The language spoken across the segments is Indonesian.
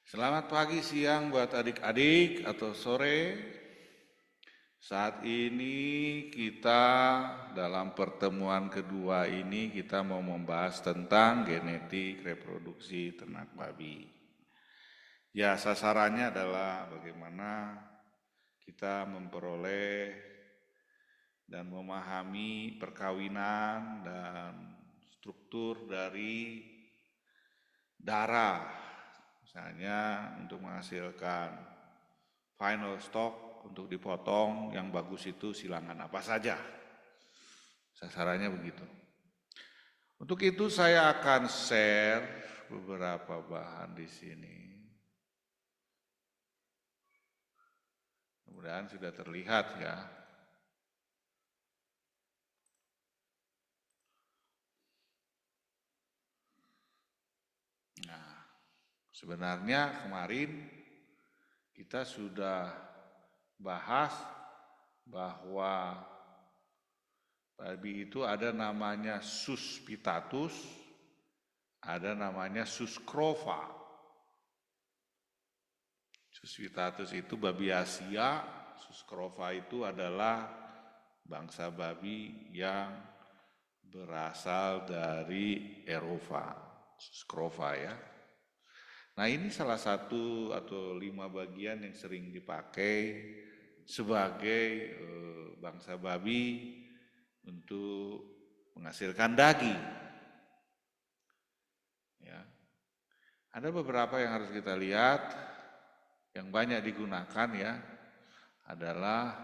Selamat pagi, siang buat adik-adik atau sore. Saat ini kita dalam pertemuan kedua ini kita mau membahas tentang genetik reproduksi ternak babi. Ya, sasarannya adalah bagaimana kita memperoleh dan memahami perkawinan dan struktur dari darah, misalnya untuk menghasilkan final stock untuk dipotong yang bagus itu silangan apa saja. Sasarannya begitu. Untuk itu saya akan share beberapa bahan di sini. Mudah-mudahan sudah terlihat ya. Nah, sebenarnya kemarin kita sudah bahas bahwa babi itu ada namanya sus pitatus, ada namanya sus scrova. Sus pitatus itu babi Asia, sus scrova itu adalah bangsa babi yang berasal dari Eropa, sus scrova ya. Nah, ini salah satu atau 5 bagian yang sering dipakai sebagai bangsa babi untuk menghasilkan daging. Ya. Ada beberapa yang harus kita lihat, yang banyak digunakan ya, adalah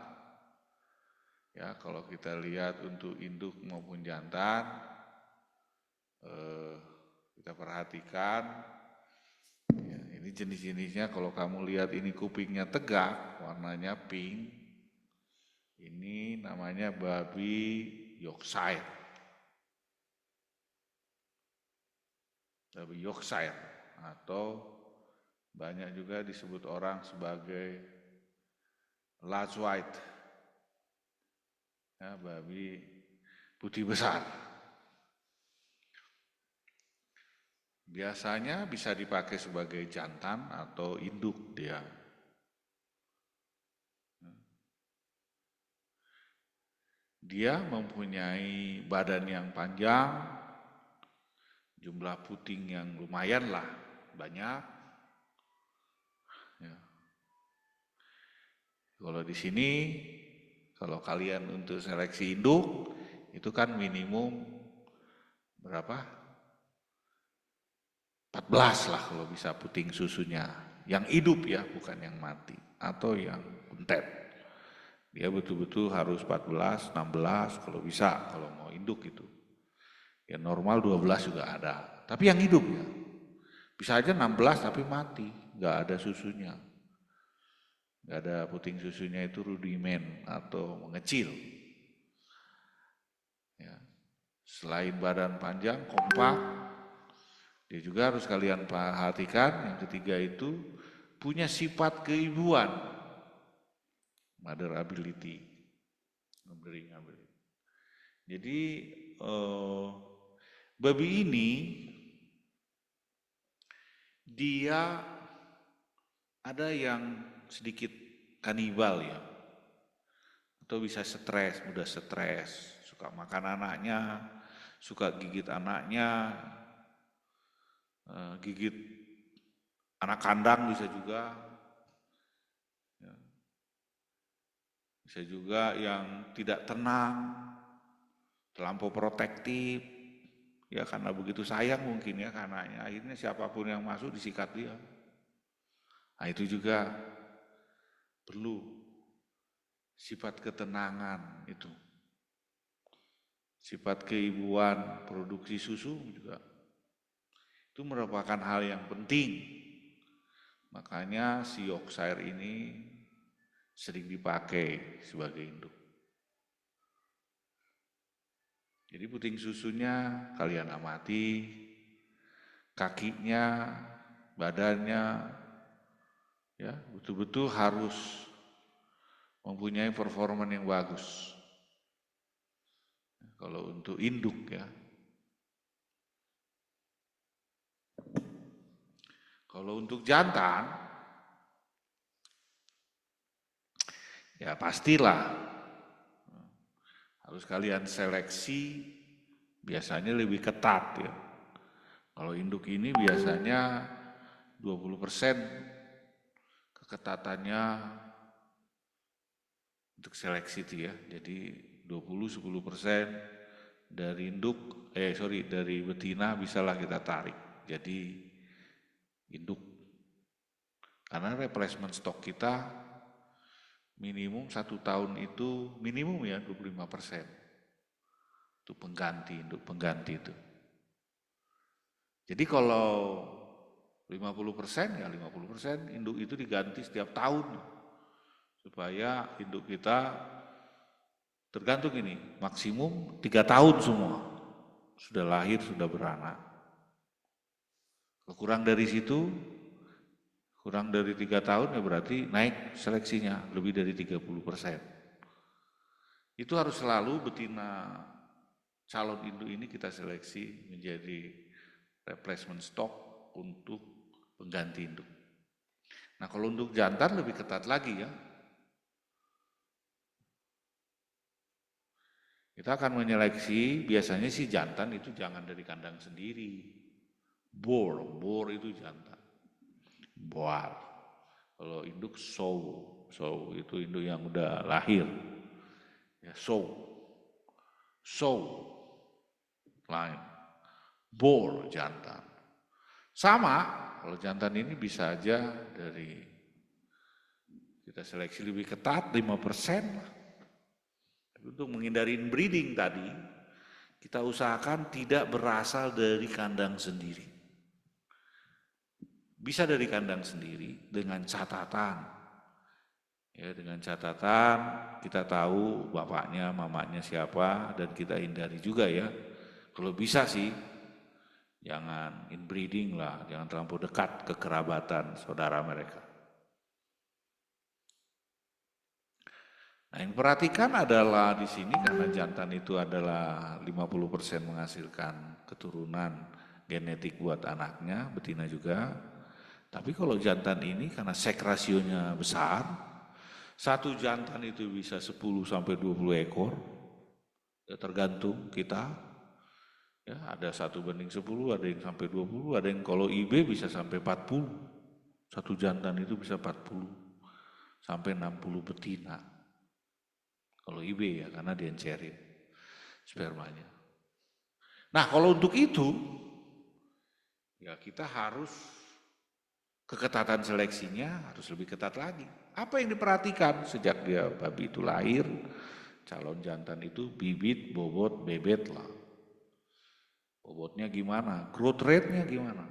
ya kalau kita lihat untuk induk maupun jantan, kita perhatikan. Ya, ini jenis-jenisnya kalau kamu lihat ini kupingnya tegak, warnanya pink, ini namanya babi Yorkshire. Babi Yorkshire atau banyak juga disebut orang sebagai large white, ya, babi putih besar. Biasanya bisa dipakai sebagai jantan atau induk dia. Dia mempunyai badan yang panjang, jumlah puting yang lumayan lah, banyak. Ya. Kalau di sini, kalau kalian untuk seleksi induk, itu kan minimum berapa? 14 lah kalau bisa puting susunya. Yang hidup ya, bukan yang mati. Atau yang kuntet. Dia betul-betul harus 14, 16 kalau bisa, kalau mau induk itu. Ya normal 12 juga ada. Tapi yang hidup ya. Bisa aja 16 tapi mati, nggak ada susunya. Nggak ada puting susunya, itu rudimen atau mengecil. Ya. Selain badan panjang, kompak, dia juga harus kalian perhatikan, yang ketiga itu punya sifat keibuan, mother ability, mothering ability. Jadi babi ini dia ada yang sedikit kanibal ya, atau bisa stres, mudah stres, suka makan anaknya, suka gigit anaknya, gigit anak kandang bisa juga. Bisa juga yang tidak tenang, terlampau protektif, ya karena begitu sayang mungkin ya anaknya, akhirnya siapapun yang masuk disikat dia. Nah itu juga perlu sifat ketenangan itu. Sifat keibuan, produksi susu juga. Itu merupakan hal yang penting. Makanya si Yorkshire ini sering dipakai sebagai induk. Jadi puting susunya kalian amati, kakinya, badannya, ya betul-betul harus mempunyai performa yang bagus. Kalau untuk induk ya. Kalau untuk jantan, ya pastilah harus kalian seleksi, biasanya lebih ketat ya. Kalau induk ini biasanya 20% keketatannya untuk seleksi itu ya. Jadi 10% dari dari betina bisalah kita tarik. Jadi induk. Karena replacement stok kita minimum 1 tahun itu minimum ya 25%. Itu induk pengganti itu. Jadi kalau 50% ya 50% induk itu diganti setiap tahun. Supaya induk kita tergantung ini, maksimum 3 tahun semua. Sudah lahir, sudah beranak. Kurang dari situ, kurang dari 3 tahun ya berarti naik seleksinya lebih dari 30%. Itu harus selalu betina calon induk ini kita seleksi menjadi replacement stock untuk pengganti induk. Nah kalau untuk jantan lebih ketat lagi ya. Kita akan menyeleksi, biasanya sih jantan itu jangan dari kandang sendiri. Bor itu jantan. Boar. Kalau induk sow itu induk yang udah lahir. Ya, sow lain. Bor jantan. Sama, kalau jantan ini bisa aja dari kita seleksi lebih ketat 5% lah. Untuk menghindari inbreeding tadi, kita usahakan tidak berasal dari kandang sendiri. Bisa dari kandang sendiri dengan catatan. Ya, dengan catatan kita tahu bapaknya, mamanya siapa dan kita hindari juga ya. Kalau bisa sih jangan inbreeding lah, jangan terlalu dekat kekerabatan saudara mereka. Nah, yang perhatikan adalah di sini karena jantan itu adalah 50% menghasilkan keturunan genetik buat anaknya, betina juga. Tapi kalau jantan ini karena seks rasionya besar, satu jantan itu bisa 10 sampai 20 ekor. Ya tergantung kita. Ya, ada 1:10, ada yang sampai 20, ada yang kalau IB bisa sampai 40. Satu jantan itu bisa 40 sampai 60 betina. Kalau IB ya, karena diencerin spermanya. Nah, kalau untuk itu, ya kita harus keketatan seleksinya harus lebih ketat lagi. Apa yang diperhatikan sejak dia babi itu lahir, calon jantan itu bibit, bobot, bebet lah. Bobotnya gimana, growth rate-nya gimana,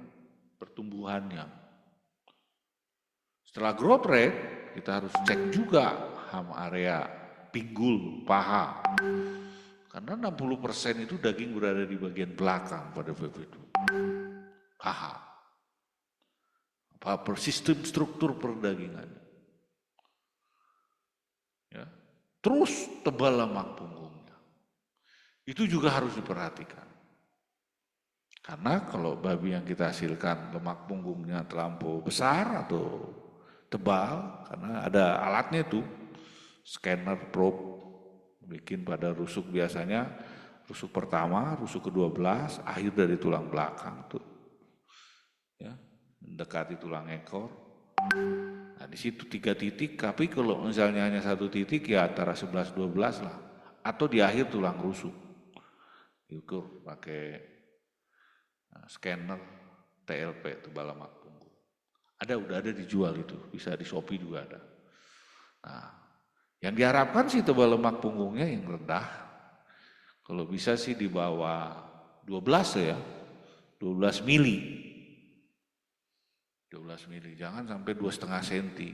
pertumbuhannya. Setelah growth rate, kita harus cek juga ham area pinggul, paha. Karena 60% itu daging berada di bagian belakang pada babi itu. Paha. Apa sistem struktur perdagingan. Ya. Terus tebal lemak punggungnya. Itu juga harus diperhatikan. Karena kalau babi yang kita hasilkan lemak punggungnya terlampau besar atau tebal, karena ada alatnya tuh, scanner probe, bikin pada rusuk biasanya, rusuk pertama, rusuk ke-12, akhir dari tulang belakang tuh, ya, mendekati tulang ekor. Nah di situ 3 titik, tapi kalau misalnya hanya 1 titik ya antara 11-12 lah, atau di akhir tulang rusuk, diukur pakai scanner TLP tebal lemak punggung. Udah ada dijual itu, bisa di Shopee juga ada. Nah, yang diharapkan sih tebal lemak punggungnya yang rendah. Kalau bisa sih di bawah 12 ya, 12 mili. 12 mili, jangan sampai 2,5 senti.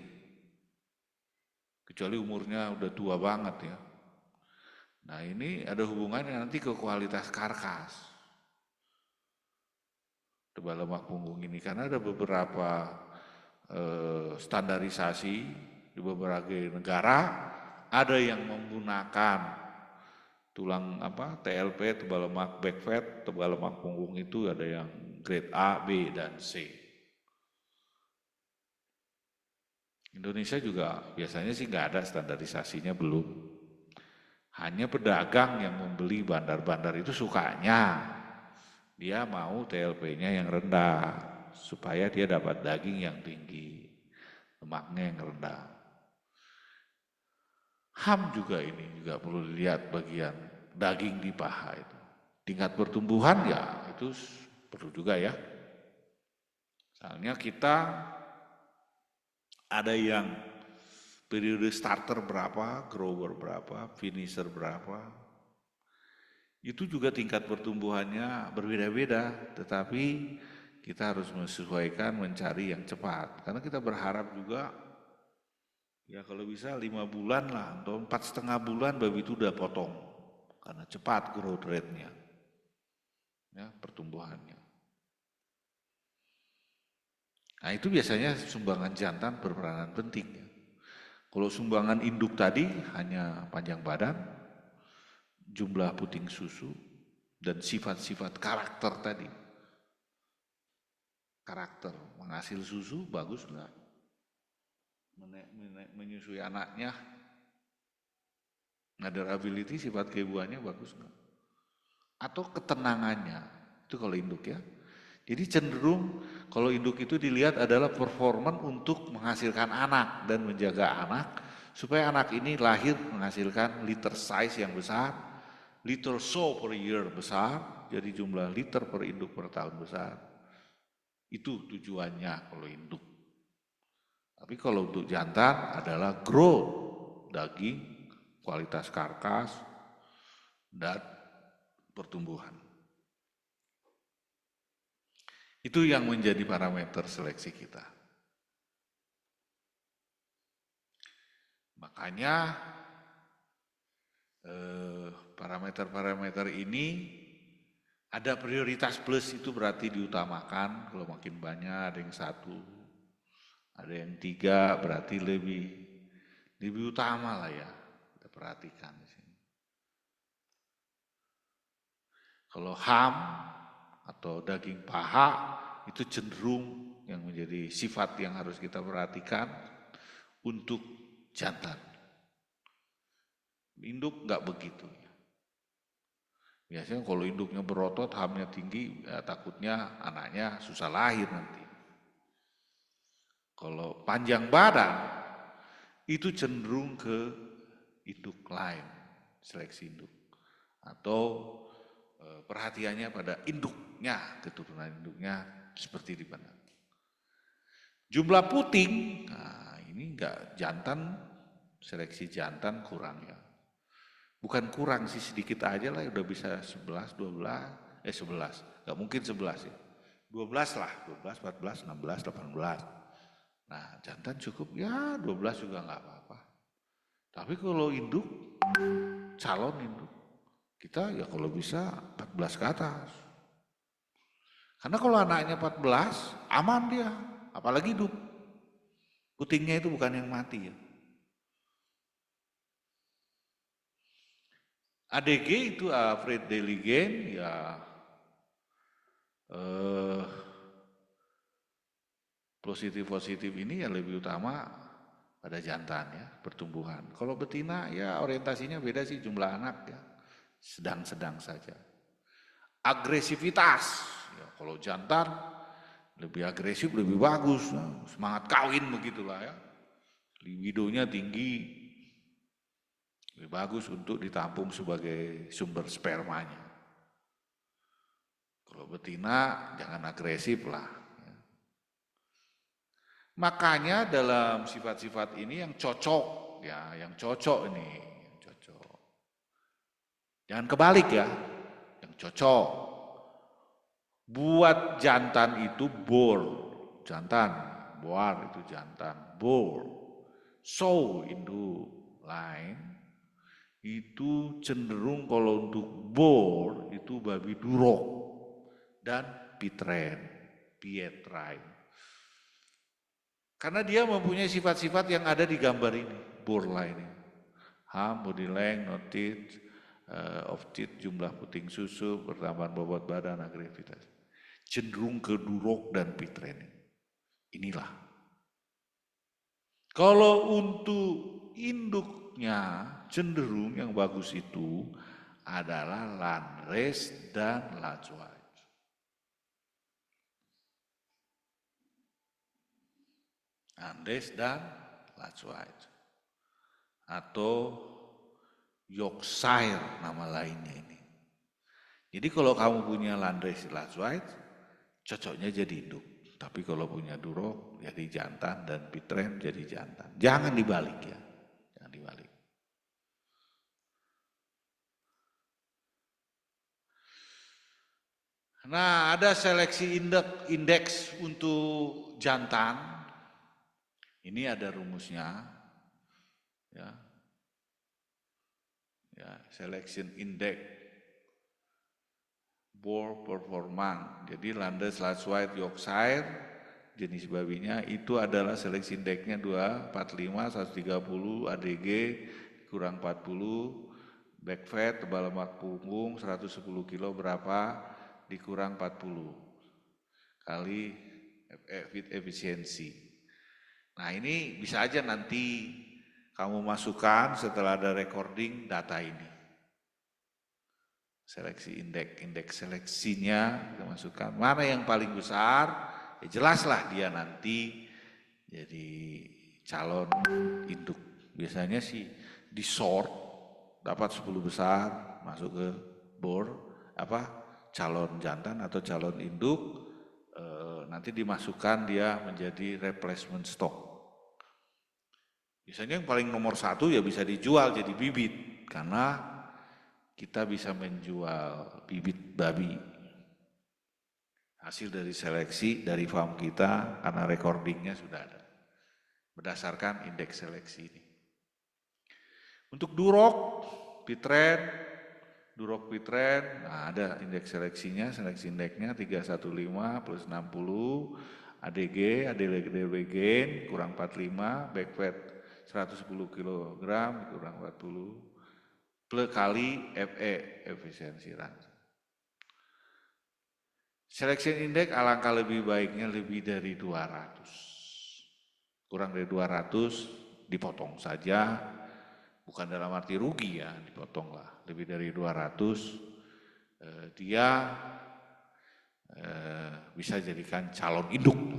Kecuali umurnya udah tua banget ya. Nah ini ada hubungannya nanti ke kualitas karkas. Tebal lemak punggung ini, karena ada beberapa standarisasi di beberapa negara, ada yang menggunakan tulang TLP, tebal lemak back fat, tebal lemak punggung itu ada yang grade A, B, dan C. Indonesia juga biasanya sih nggak ada standarisasinya, belum. Hanya pedagang yang membeli bandar-bandar itu sukanya. Dia mau TLP-nya yang rendah, supaya dia dapat daging yang tinggi, lemaknya yang rendah. HAM juga ini juga perlu dilihat bagian daging di paha itu. Tingkat pertumbuhan ya itu perlu juga ya. Misalnya kita ada yang periode starter berapa, grower berapa, finisher berapa. Itu juga tingkat pertumbuhannya berbeda-beda, tetapi kita harus menyesuaikan, mencari yang cepat. Karena kita berharap juga, ya kalau bisa 5 bulan lah, atau 4,5 bulan babi itu udah potong. Karena cepat growth rate-nya, ya, pertumbuhannya. Nah itu biasanya sumbangan jantan berperanan penting. Ya. Kalau sumbangan induk tadi hanya panjang badan, jumlah puting susu, dan sifat-sifat karakter tadi. Karakter menghasil susu bagus enggak? Menyusui anaknya, ability sifat keibuannya bagus enggak? Atau ketenangannya, itu kalau induk ya. Jadi cenderung kalau induk itu dilihat adalah performan untuk menghasilkan anak dan menjaga anak, supaya anak ini lahir menghasilkan liter size yang besar, liter sow per year besar, jadi jumlah liter per induk per tahun besar. Itu tujuannya kalau induk. Tapi kalau untuk jantan adalah growth, daging, kualitas karkas, dan pertumbuhan. Itu yang menjadi parameter seleksi kita. Makanya parameter-parameter ini ada prioritas plus, itu berarti diutamakan. Kalau makin banyak, ada yang 1, ada yang 3, berarti lebih utama lah ya. Kita perhatikan di sini. Kalau HAM atau daging paha itu cenderung yang menjadi sifat yang harus kita perhatikan untuk jantan. Induk nggak begitu. Biasanya kalau induknya berotot, HAM-nya tinggi, ya takutnya anaknya susah lahir nanti. Kalau panjang badan, itu cenderung ke induk lain, seleksi induk. Atau perhatiannya pada induknya, keturunan induknya seperti di mana. Jumlah puting, nah ini enggak, jantan, seleksi jantan kurang ya. Bukan kurang sih, sedikit aja lah, udah bisa 11, 12, 11, enggak mungkin 11 ya. 12 lah, 12, 14, 16, 18. Nah jantan cukup ya 12 juga enggak apa-apa. Tapi kalau induk, calon induk, kita ya kalau bisa 14 ke atas. Karena kalau anaknya 14, aman dia, apalagi hidup. Putingnya itu bukan yang mati ya. ADG itu Fred Deligen ya positif ini ya lebih utama pada jantan ya, pertumbuhan. Kalau betina ya orientasinya beda sih, jumlah anak ya, sedang-sedang saja. Agresivitas, ya kalau jantan lebih agresif, lebih bagus, semangat kawin begitulah ya. Libidonya tinggi, lebih bagus untuk ditampung sebagai sumber spermanya. Kalau betina jangan agresif lah. Ya. Makanya dalam sifat-sifat ini yang cocok, ya yang cocok ini, yang cocok. Jangan kebalik ya, yang cocok. Buat jantan itu bore, jantan, boar itu jantan, bore. So induk lain itu cenderung kalau untuk bore itu babi durok dan pietrain. Karena dia mempunyai sifat-sifat yang ada di gambar ini, bore lain ini. HAM, body length, notit, of teeth, jumlah puting susu, pertambahan bobot badan, agresivitas. Cenderung ke durok dan pitren. Inilah. Kalau untuk induknya cenderung yang bagus itu adalah Landrace dan Large White. Landrace dan Large White. Atau Yorkshire nama lainnya ini. Jadi kalau kamu punya Landrace Large White, cocoknya jadi induk. Tapi kalau punya Duroc jadi jantan dan Pitren jadi jantan. Jangan dibalik ya. Jangan dibalik. Nah, ada seleksi indeks untuk jantan. Ini ada rumusnya. Ya. Ya, selection index Boar performance. Jadi Landrace, Large White, Yorkshire jenis babinya itu adalah seleksi indeksnya 245, 130 ADG kurang 40, back fat, tebal lemak punggung 110 kilo berapa dikurang 40 kali feed efisiensi. Nah ini bisa aja nanti kamu masukkan setelah ada recording data ini. Seleksi indeks seleksinya kita masukkan. Mana yang paling besar, ya jelaslah dia nanti jadi calon induk. Biasanya sih di sort, dapat 10 besar, masuk ke board, calon jantan atau calon induk, nanti dimasukkan dia menjadi replacement stock. Biasanya yang paling nomor 1 ya bisa dijual jadi bibit, karena kita bisa menjual bibit babi hasil dari seleksi dari farm kita karena recordingnya sudah ada berdasarkan indeks seleksi ini. Untuk Duroc, Pitren, nah ada indeks seleksinya, seleksi indeksnya 315 plus 60, ADG gain kurang 45, back fat 110 kg kurang 40, kali FE efisiensi rantai. Selection index alangkah lebih baiknya lebih dari 200. Kurang dari 200 dipotong saja, bukan dalam arti rugi ya, dipotonglah. Lebih dari 200 dia bisa jadikan calon induk.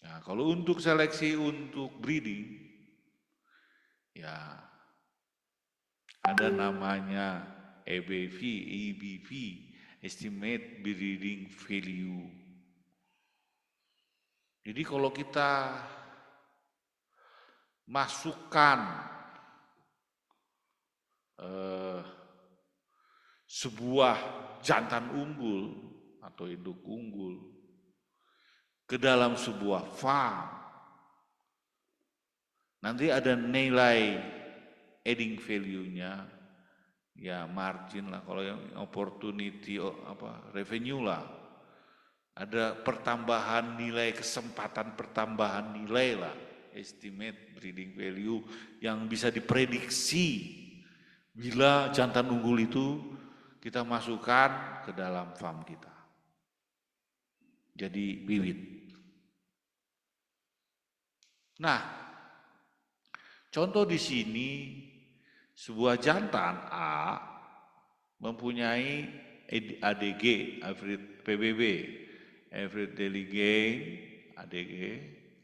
Nah, kalau untuk seleksi untuk breeding, ya ada namanya EBV, Estimate Breeding Value. Jadi kalau kita masukkan sebuah jantan unggul atau induk unggul ke dalam sebuah farm, nanti ada nilai adding value-nya, ya margin lah, kalau yang opportunity revenue lah, ada pertambahan nilai, kesempatan pertambahan nilai lah, estimate breeding value yang bisa diprediksi bila jantan unggul itu kita masukkan ke dalam farm kita jadi bibit. Nah, contoh di sini sebuah jantan A mempunyai ADG, PBB, average daily gain, ADG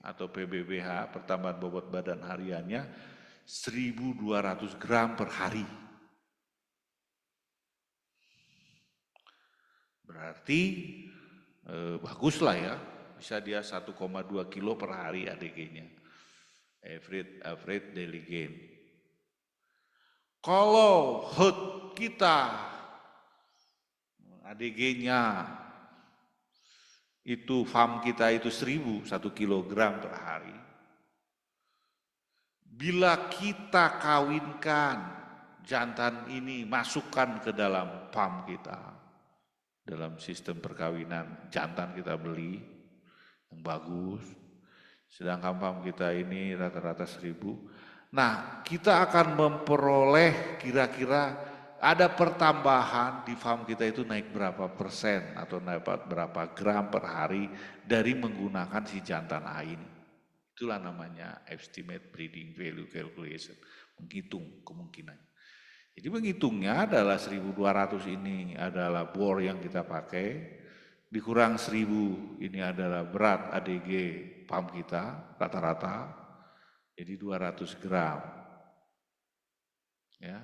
atau PBBH, pertambahan bobot badan hariannya 1.200 gram per hari. Berarti baguslah ya, bisa dia 1,2 kilo per hari ADG-nya, average daily gain. Kalau herd kita ADG-nya itu farm kita itu 1.000 kilogram per hari. Bila kita kawinkan jantan ini, masukkan ke dalam farm kita, dalam sistem perkawinan jantan kita beli yang bagus, sedangkan farm kita ini rata-rata 1.000. Nah, kita akan memperoleh kira-kira ada pertambahan di farm kita itu naik berapa persen atau naik berapa gram per hari dari menggunakan si jantan A ini. Itulah namanya estimate breeding value calculation, menghitung kemungkinan. Jadi menghitungnya adalah 1.200 ini adalah bor yang kita pakai, dikurang 1.000 ini adalah berat ADG farm kita rata-rata, jadi 200 gram. Ya.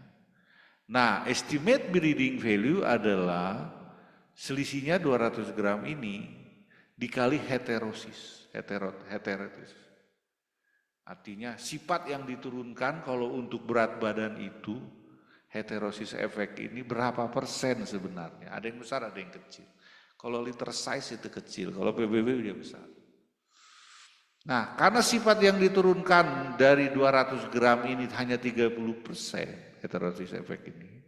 Nah, estimate breeding value adalah selisihnya 200 gram ini dikali heterosis. Artinya sifat yang diturunkan kalau untuk berat badan itu, heterosis efek ini berapa persen sebenarnya. Ada yang besar, ada yang kecil. Kalau liter size itu kecil, kalau PBB dia besar. Nah, karena sifat yang diturunkan dari 200 gram ini hanya 30%, heterosis efek ini.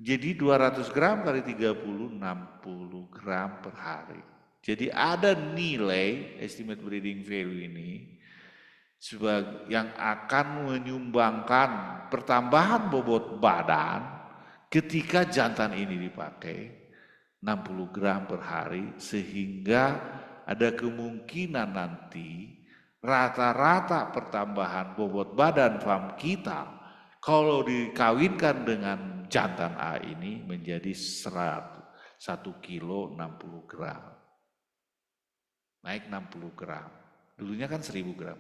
Jadi 200 gram kali 30, 60 gram per hari. Jadi ada nilai estimate breeding value ini yang akan menyumbangkan pertambahan bobot badan ketika jantan ini dipakai 60 gram per hari, sehingga ada kemungkinan nanti rata-rata pertambahan bobot badan farm kita kalau dikawinkan dengan jantan A ini menjadi 1 kilo 60 gram. Naik 60 gram. Dulunya kan 1.000 gram.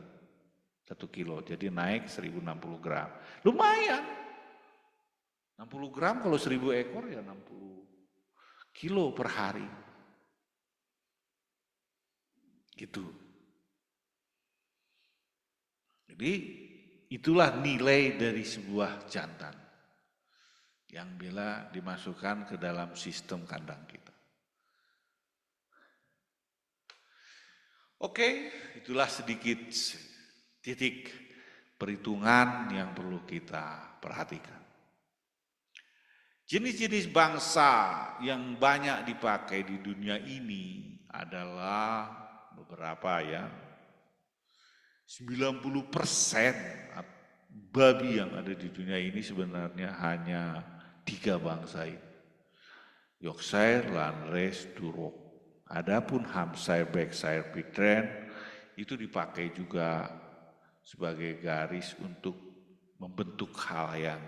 1 kilo, jadi naik 1.060 gram. Lumayan. 60 gram kalau 1.000 ekor ya 60 kilo per hari. Gitu. Jadi itulah nilai dari sebuah jantan yang bila dimasukkan ke dalam sistem kandang kita. Oke, itulah sedikit titik perhitungan yang perlu kita perhatikan. Jenis-jenis bangsa yang banyak dipakai di dunia ini adalah beberapa ya. 90% babi yang ada di dunia ini sebenarnya hanya 3 bangsa ini. Yorkshire, Landrace, Duroc. Adapun Hampshire, Berkshire, Pickren itu dipakai juga sebagai garis untuk membentuk hal yang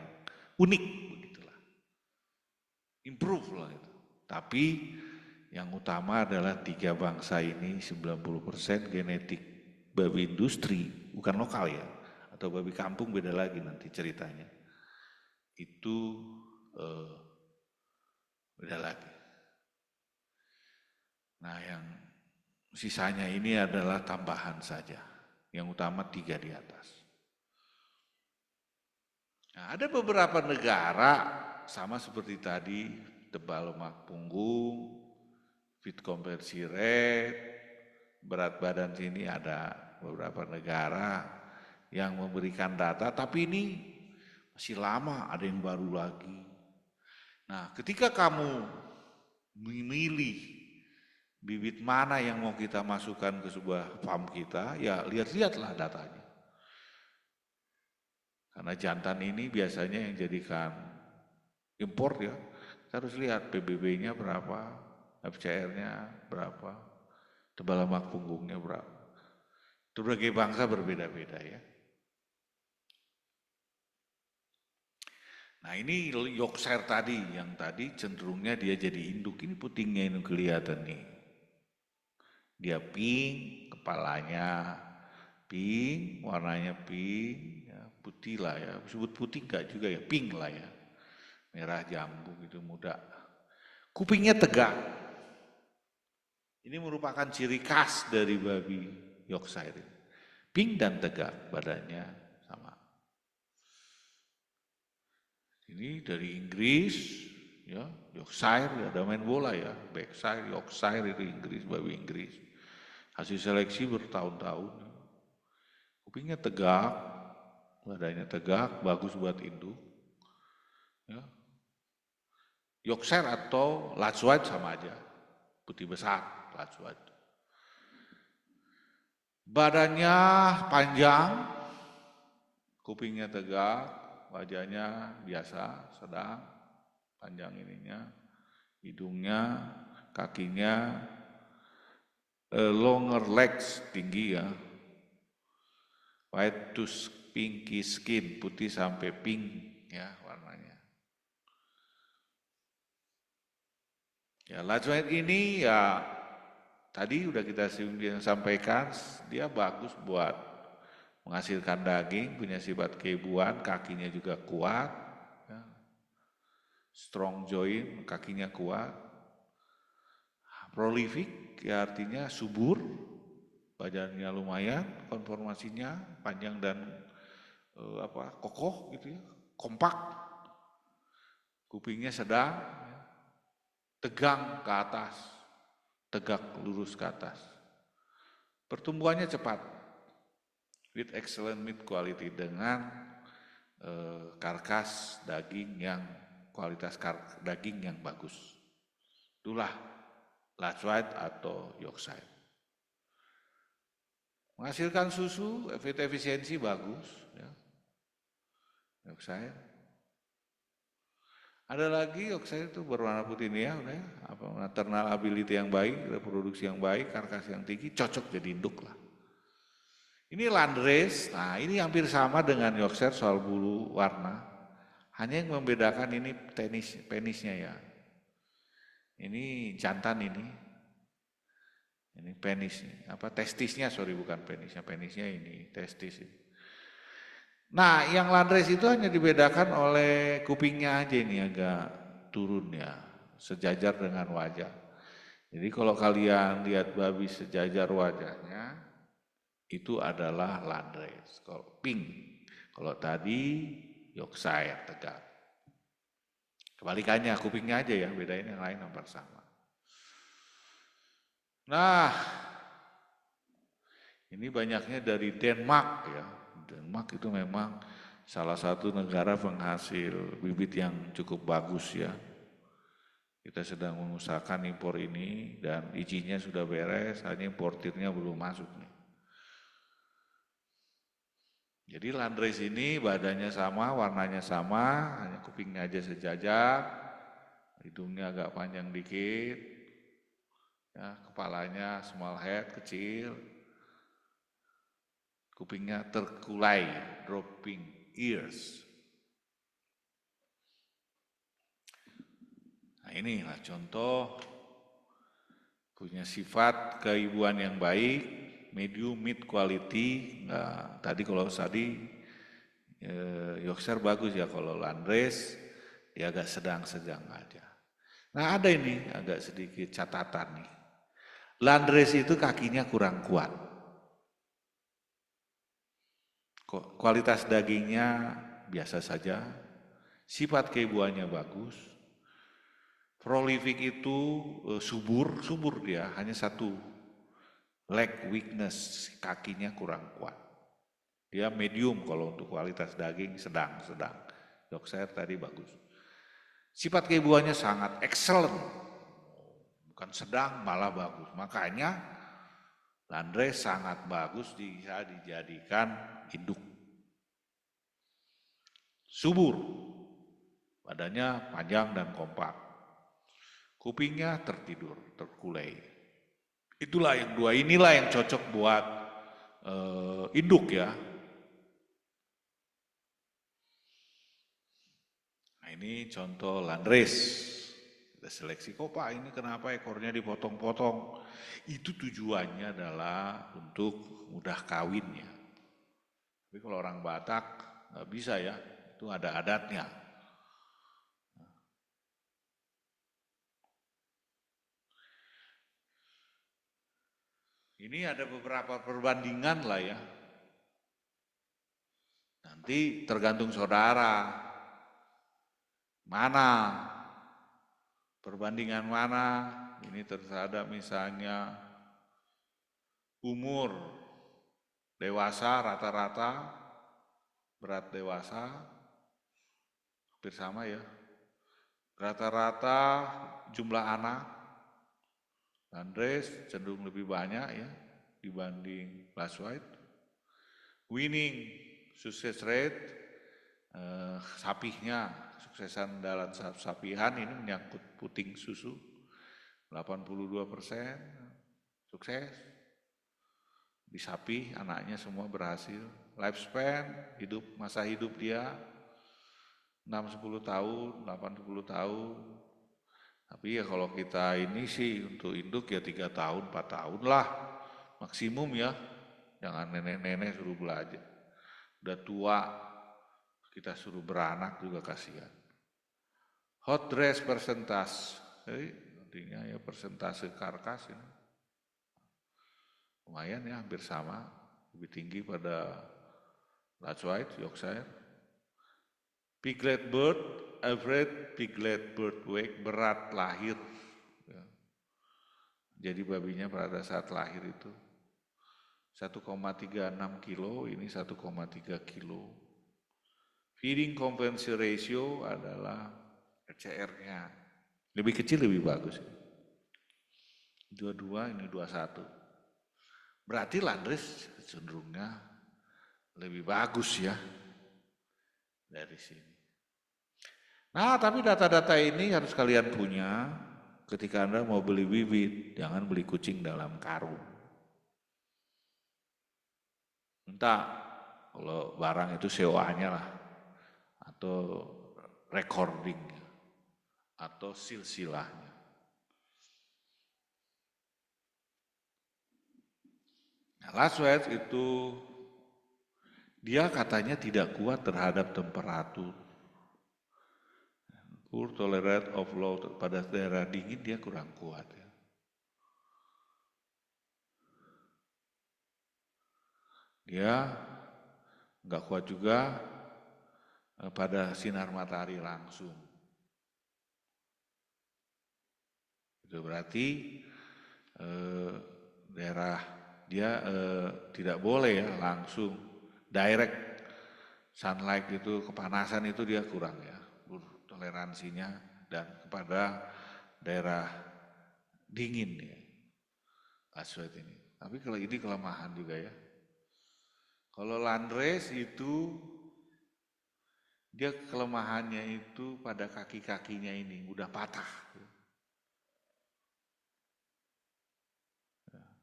unik, begitulah. Improve lah itu. Tapi yang utama adalah 3 bangsa ini 90% genetik babi industri, bukan lokal ya, atau babi kampung beda lagi nanti ceritanya. Itu beda lagi. Nah, yang sisanya ini adalah tambahan saja. Yang utama 3 di atas. Nah, ada beberapa negara sama seperti tadi, tebal lemak punggung, feed conversion rate, berat badan sini ada beberapa negara yang memberikan data, tapi ini masih lama, ada yang baru lagi. Nah, ketika kamu memilih bibit mana yang mau kita masukkan ke sebuah farm kita, ya lihat-lihatlah datanya. Karena jantan ini biasanya yang jadikan impor ya, kita harus lihat PBB-nya berapa, FCR-nya berapa, tebal lemak punggungnya berapa. Berbagai bangsa berbeda-beda ya. Nah ini Yorkshire tadi, yang tadi cenderungnya dia jadi induk, ini putingnya ini kelihatan nih. Dia pink, kepalanya pink, warnanya pink, ya, putih lah ya, disebut putih enggak juga ya, pink lah ya. Merah jambu gitu muda. Kupingnya tegak. Ini merupakan ciri khas dari babi Yorkshire. Pink dan tegak badannya sama. Ini dari Inggris, ya Yorkshire, ada main bola ya, Berkshire, Yorkshire itu Inggris, babi Inggris. Hasil seleksi bertahun-tahun. Kupingnya tegak, badannya tegak, bagus buat induk. Ya. Yorkshire atau Lutz White sama aja, putih besar, Lutz White. Badannya panjang, kupingnya tegak, wajahnya biasa, sedang, panjang ininya, hidungnya, kakinya, longer legs, tinggi ya, white to pinky skin, putih sampai pink ya warnanya. Ya, Lajwait ini ya tadi udah kita sampaikan, dia bagus buat menghasilkan daging, punya sifat keibuan, kakinya juga kuat, ya. Strong joint, kakinya kuat, prolific, ya artinya subur, badannya lumayan, konformasinya panjang dan kokoh gitu ya, kompak, kupingnya sedang, ya. Tegang ke atas, tegak lurus ke atas, pertumbuhannya cepat, with excellent meat quality, dengan karkas daging yang kualitas daging yang bagus. Itulah Lajwait atau Yorkshire. Menghasilkan susu, efisiensi bagus, ya. Yorkshire. Ada lagi Yorkshire itu berwarna putih ini ya, udah ya. Maternal ability yang baik, reproduksi yang baik, karkas yang tinggi, cocok jadi induk lah. Ini Landrace, nah ini hampir sama dengan Yorkshire soal bulu warna. Hanya yang membedakan ini penisnya ya. Ini jantan ini penis, testisnya, bukan penisnya ini testis. Nah, yang Landrace itu hanya dibedakan oleh kupingnya aja, ini agak turun ya, sejajar dengan wajah. Jadi kalau kalian lihat babi sejajar wajahnya, itu adalah Landrace. Kalau pink, kalau tadi Yorkshire tegak. Kebalikannya, kupingnya aja ya, bedain, yang lain hampir sama. Nah, ini banyaknya dari Denmark ya. Denmark itu memang salah satu negara penghasil bibit yang cukup bagus ya. Kita sedang mengusahakan impor ini dan izinnya sudah beres, hanya importirnya belum masuk nih. Jadi Landrace ini badannya sama, warnanya sama, hanya kupingnya aja sejajar, hidungnya agak panjang dikit, ya, kepalanya small head, kecil, kupingnya terkulai, dropping ears. Nah inilah contoh punya sifat keibuan yang baik, medium meat quality. Nah, tadi kalau Yorkshire bagus ya, kalau Landrace dia agak sedang-sedang aja. Nah ada ini agak sedikit catatan nih. Landrace itu kakinya kurang kuat. Kualitas dagingnya biasa saja, sifat keibuannya bagus, prolific itu subur dia, hanya satu, leg weakness, kakinya kurang kuat. Dia medium kalau untuk kualitas daging, sedang. Yorkshire tadi bagus. Sifat keibuannya sangat excellent, bukan sedang, malah bagus. Makanya Landrace sangat bagus bisa dijadikan induk. Subur, badannya panjang dan kompak, kupingnya tertidur, terkulai. Itulah yang dua, inilah yang cocok buat induk ya. Nah ini contoh Landrace. Kita seleksi, kok Pak ini kenapa ekornya dipotong-potong? Itu tujuannya adalah untuk mudah kawin ya. Tapi kalau orang Batak nggak bisa ya, itu ada adatnya. Ini ada beberapa perbandingan lah ya. Nanti tergantung saudara. Mana? Perbandingan mana? Ini terhadap misalnya umur dewasa rata-rata, berat dewasa, hampir sama ya. Rata-rata jumlah anak, Landrace cenderung lebih banyak ya dibanding Lajwait. Winning success rate, Sapihnya, kesuksesan dalam sapihan ini menyangkut puting susu, 82% sukses. Di sapi anaknya semua berhasil. Lifespan, masa hidup dia 6-10 tahun, 80 tahun. Tapi ya kalau kita ini sih untuk induk ya 3 tahun, 4 tahun lah maksimum ya. Jangan nenek-nenek suruh belajar. Udah tua, kita suruh beranak juga kasihan. Hot dress persentas, artinya ya persentase karkas ini. Lumayan ya, hampir sama, lebih tinggi pada Large White, Yorkshire. Piglet bird, average piglet bird weight, berat lahir. Ya. Jadi babinya pada saat lahir itu 1,36 kilo, ini 1,3 kilo. Feeding conversion ratio adalah RCR-nya. Lebih kecil lebih bagus. 22, ini 21. Berarti landrace cenderungnya lebih bagus ya dari sini. Nah, tapi data-data ini harus kalian punya ketika Anda mau beli bibit. Jangan beli kucing dalam karung. Entah kalau barang itu sewanya lah, atau recording, atau silsilahnya. Nah, Laswell itu dia katanya tidak kuat terhadap temperatur. Poor tolerance of low, pada daerah dingin dia kurang kuat ya. Dia nggak kuat juga pada sinar matahari langsung. Itu berarti daerah dia tidak boleh ya langsung direct sunlight itu, kepanasan itu dia kurang ya, toleransinya, dan kepada daerah dingin ya Laswell ini. Tapi kalau ini kelemahan juga ya. Kalau landrace itu dia kelemahannya itu pada kaki-kakinya ini udah patah.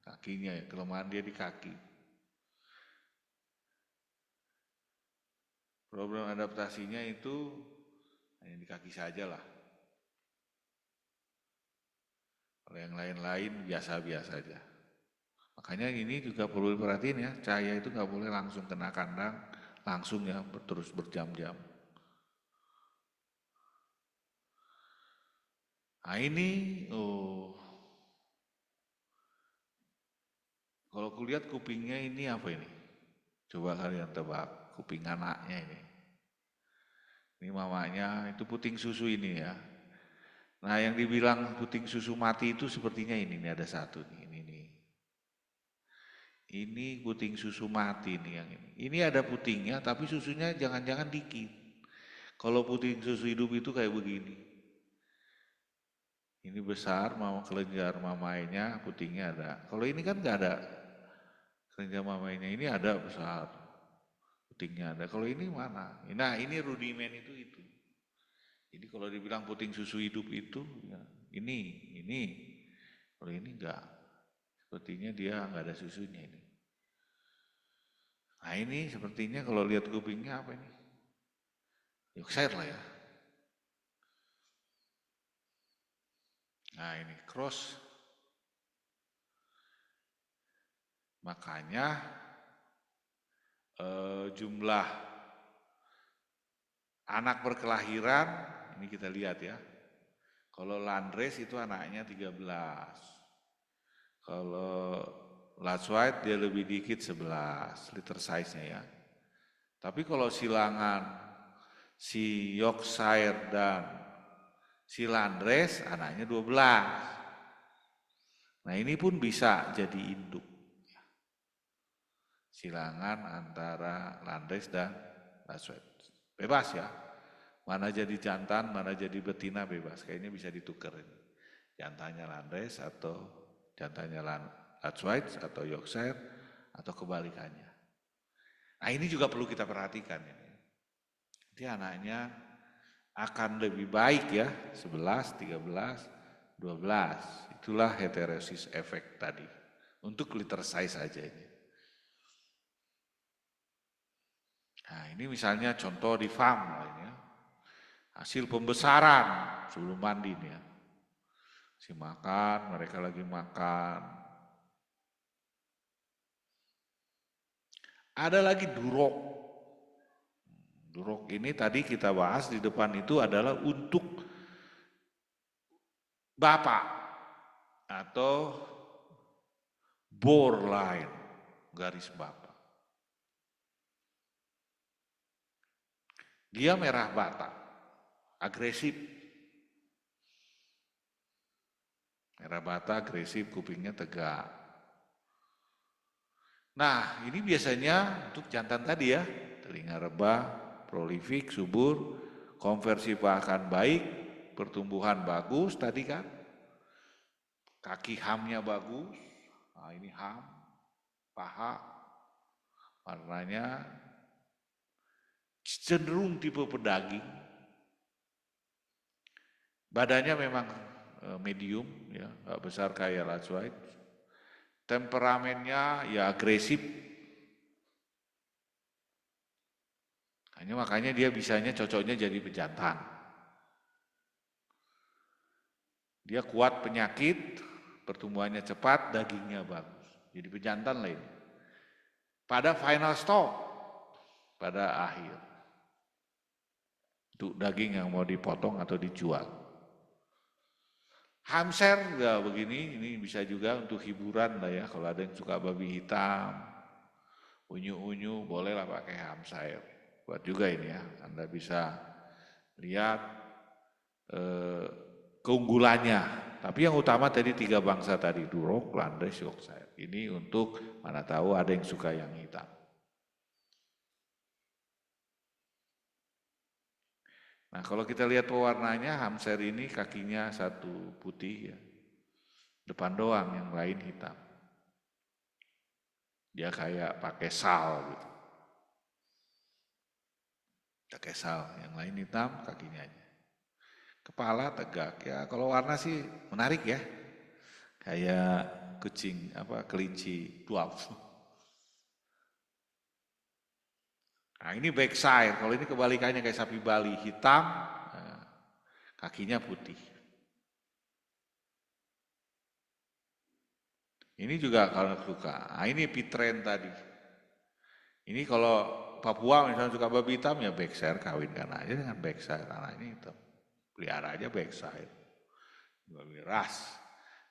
Kakinya ya, kelemahan dia di kaki. Problem adaptasinya itu hanya di kaki saja lah. Kalau yang lain-lain biasa-biasa aja. Makanya ini juga perlu diperhatiin ya, cahaya itu nggak boleh langsung kena kandang, langsung ya terus berjam-jam. Nah ini, kalau kulihat kupingnya ini apa ini? Coba kalian tebak, kuping anaknya ini. Ini mamanya, itu puting susu ini ya. Nah yang dibilang puting susu mati itu sepertinya ini ada satu nih, ini. Ini puting susu mati nih yang ini. Ini ada putingnya tapi susunya jangan-jangan dikit. Kalau puting susu hidup itu kayak begini. Ini besar, kelenjar mamainya, putingnya ada. Kalau ini kan nggak ada kelenjar mamainya, ini ada besar, putingnya ada. Kalau ini mana? Nah ini rudimen itu. Jadi kalau dibilang puting susu hidup itu, ya, ini. Kalau ini enggak, sepertinya dia enggak ada susunya ini. Nah ini sepertinya kalau lihat kupingnya apa ini? Yorkshire lah ya. Nah ini cross. Makanya jumlah anak berkelahiran, ini kita lihat ya. Kalau landrace itu anaknya 13. Kalau Large White dia lebih dikit 11 liter size-nya ya. Tapi kalau silangan si Yorkshire dan si landrace anaknya 12. Nah ini pun bisa jadi induk. Silangan antara landrace dan Large White. Bebas ya. Mana jadi jantan, mana jadi betina bebas. Kayaknya bisa ditukar ini. Jantannya landrace atau jantannya Large White atau Yorkshire atau kebalikannya. Nah ini juga perlu kita perhatikan ini. Nanti anaknya akan lebih baik ya, 11, 13, 12. Itulah heterosis efek tadi. Untuk liter size saja ini. Nah ini misalnya contoh di farm lainnya. Hasil pembesaran sebelum mandi nih ya. Si makan, mereka lagi makan. Ada lagi durok. Durok ini tadi kita bahas di depan itu adalah untuk bapak atau bore line, garis bapak. Dia merah bata, agresif. Merah bata, agresif, kupingnya tegak. Nah, ini biasanya untuk jantan tadi ya, telinga rebah, prolifik, subur, konversi pakan baik, pertumbuhan bagus tadi kan, kaki hamnya bagus, nah ini ham, paha, warnanya cenderung tipe pedaging, badannya memang medium, ya, nggak besar kayak Lutz White, temperamennya ya agresif. Hanya makanya dia bisanya cocoknya jadi pejantan. Dia kuat penyakit, pertumbuhannya cepat, dagingnya bagus. Jadi pejantan lain. Pada final stop, pada akhir. Untuk daging yang mau dipotong atau dijual. Hamster ya begini, ini bisa juga untuk hiburan lah ya. Kalau ada yang suka babi hitam, unyu-unyu, bolehlah pakai hamster. Buat juga ini ya, Anda bisa lihat keunggulannya. Tapi yang utama tadi 3 bangsa tadi, Duroc, Landes, Yorkshire. Ini untuk mana tahu ada yang suka yang hitam. Nah kalau kita lihat pewarnanya, hamster ini kakinya satu putih ya. Depan doang, yang lain hitam. Dia kayak pakai sal gitu. Pakai sal, yang lain hitam, kakinya aja. Kepala tegak ya, kalau warna sih menarik ya. Kayak kucing, kelinci dwarf. Nah ini backside, kalau ini kebalikannya kayak sapi Bali, hitam, kakinya putih. Ini juga kalau suka, nah ini pitren tadi. Ini kalau Papua misalnya suka babi hitam ya backside, kawinkan aja dengan backside, karena ini hitam. Pelihara aja backside, babi ras.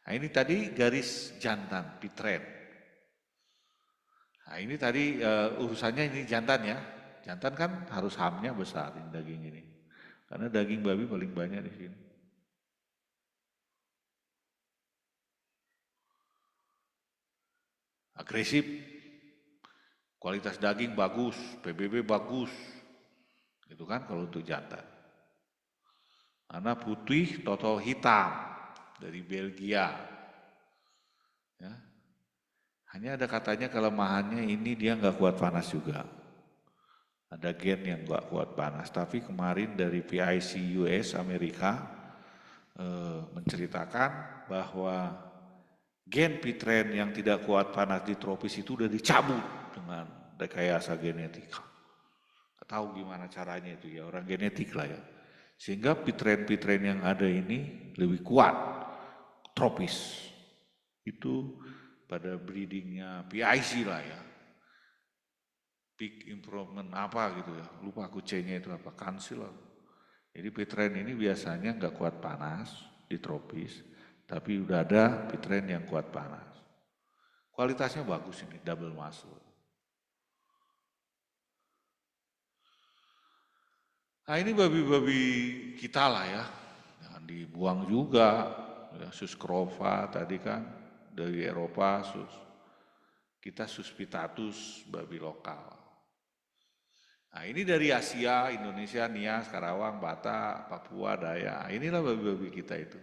Nah ini tadi garis jantan, pitren. Nah ini tadi urusannya ini jantan ya. Jantan kan harus hamnya besar ini daging ini. Karena daging babi paling banyak di sini. Agresif, kualitas daging bagus, PBB bagus. Gitu kan kalau untuk jantan. Karena putih, total hitam dari Belgia. Ya. Hanya ada katanya kelemahannya ini dia nggak kuat panas juga. Ada gen yang nggak kuat panas. Tapi kemarin dari PIC US Amerika menceritakan bahwa gen pitren yang tidak kuat panas di tropis itu udah dicabut dengan rekayasa genetika. Nggak tahu gimana caranya itu ya, orang genetik lah ya. Sehingga pitren-pitren yang ada ini lebih kuat tropis. Itu pada breedingnya PIC lah ya. Peak improvement apa gitu ya, lupa aku C-nya itu apa, kansil lah. Jadi pitren ini biasanya nggak kuat panas di tropis, tapi udah ada pitren yang kuat panas. Kualitasnya bagus ini, double muscle. Nah ini babi-babi kita lah ya, jangan dibuang juga. Ya, sus crova tadi kan dari Eropa, kita suspitatus babi lokal. Nah ini dari Asia, Indonesia, Nias, Karawang, Batak, Papua, Dayak. Inilah babi-babi kita itu.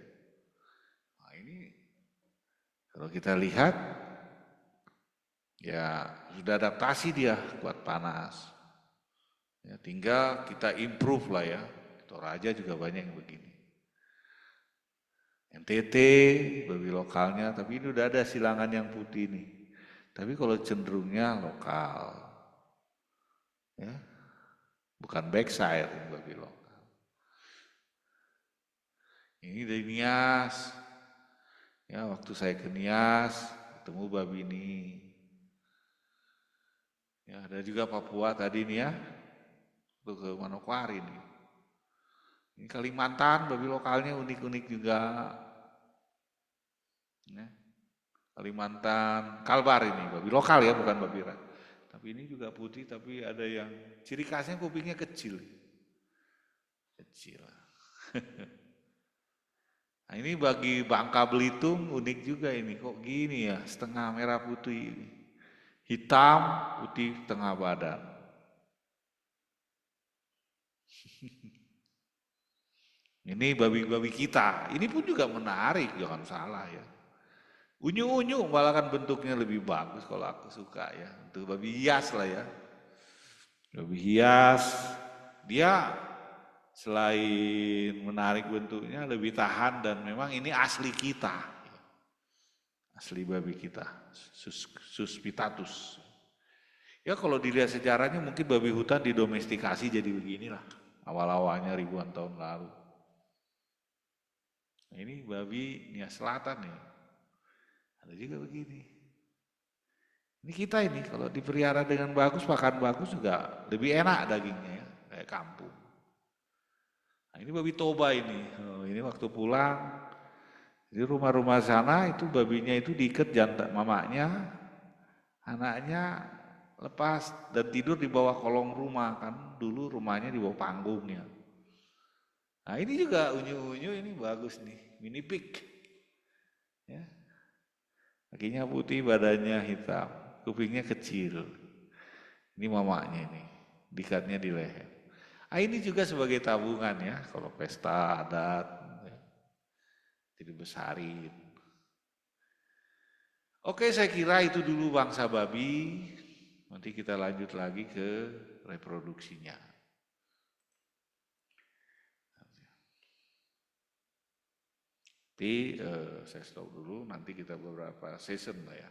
Nah ini kalau kita lihat, ya sudah adaptasi dia kuat panas. Ya, tinggal kita improve lah ya. Toraja juga banyak yang begini. NTT, babi lokalnya, tapi ini udah ada silangan yang putih nih. Tapi kalau cenderungnya lokal, ya, bukan backside yang babi lokal. Ini dari Nias, ya waktu saya ke Nias, ketemu babi ini. Ya, ada juga Papua tadi nih ya, tuh ke Manokwari nih. Ini Kalimantan, babi lokalnya unik-unik juga. Ya. Kalimantan, Kalbar ini, babi lokal ya, bukan babi ras. Tapi ini juga putih, tapi ada yang ciri khasnya kupingnya kecil. Kecil. Nah ini bagi Bangka Belitung unik juga ini, kok gini ya, setengah merah putih ini. Hitam, putih, tengah badan. Ini babi-babi kita, ini pun juga menarik, jangan salah ya. Unyu-unyu malah kan bentuknya lebih bagus kalau aku suka ya. Untuk babi hias lah ya. Babi hias, dia selain menarik bentuknya lebih tahan dan memang ini asli kita. Asli babi kita, Suspitatus. Ya kalau dilihat sejarahnya mungkin babi hutan didomestikasi jadi beginilah. Awal-awalnya ribuan tahun lalu. Nah, ini babi Nia Selatan nih. Ada juga begini. Ini kita ini kalau dipelihara dengan bagus, pakan bagus juga lebih enak dagingnya ya, kayak kampung. Nah, ini babi Toba ini. Oh, ini waktu pulang di rumah-rumah sana itu babinya itu diikat jantan mamanya, anaknya lepas dan tidur di bawah kolong rumah kan. Dulu rumahnya di bawah panggungnya. Nah, ini juga unyu-unyu ini bagus nih, mini pig. Ya. Kakinya putih, badannya hitam, kupingnya kecil. Ini mamanya ini, dikatnya di leher. Ah, ini juga sebagai tabungan ya, kalau pesta adat, ya, dibesarin. Oke, saya kira itu dulu bangsa babi. Nanti kita lanjut lagi ke reproduksinya. Tapi saya stop dulu, nanti kita beberapa season lah ya.